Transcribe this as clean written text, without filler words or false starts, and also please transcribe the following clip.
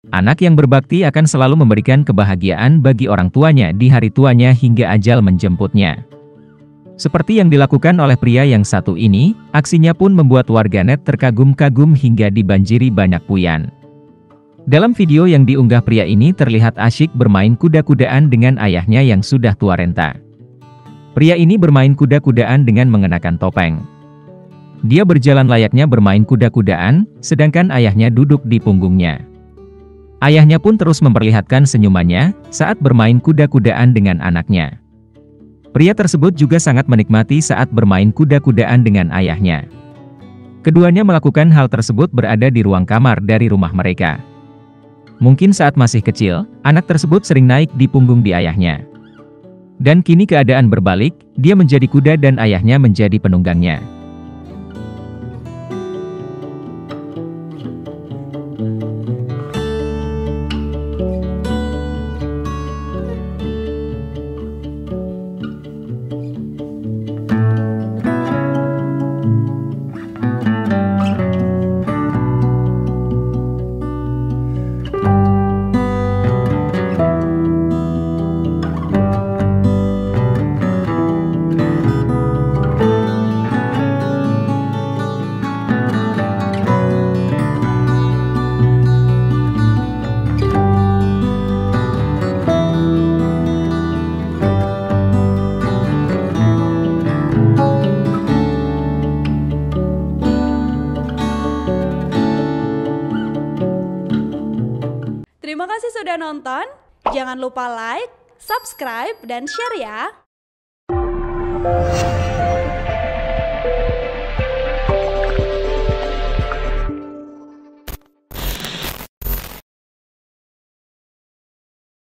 Anak yang berbakti akan selalu memberikan kebahagiaan bagi orang tuanya di hari tuanya hingga ajal menjemputnya. Seperti yang dilakukan oleh pria yang satu ini, aksinya pun membuat warganet terkagum-kagum hingga dibanjiri banyak pujian. Dalam video yang diunggah pria ini terlihat asyik bermain kuda-kudaan dengan ayahnya yang sudah tua renta. Pria ini bermain kuda-kudaan dengan mengenakan topeng. Dia berjalan layaknya bermain kuda-kudaan, sedangkan ayahnya duduk di punggungnya. Ayahnya pun terus memperlihatkan senyumannya saat bermain kuda-kudaan dengan anaknya. Pria tersebut juga sangat menikmati saat bermain kuda-kudaan dengan ayahnya. Keduanya melakukan hal tersebut berada di ruang kamar dari rumah mereka. Mungkin saat masih kecil, anak tersebut sering naik di punggung di ayahnya. Dan kini keadaan berbalik, dia menjadi kuda dan ayahnya menjadi penunggangnya. Terima kasih sudah nonton. Jangan lupa like, subscribe, dan share ya.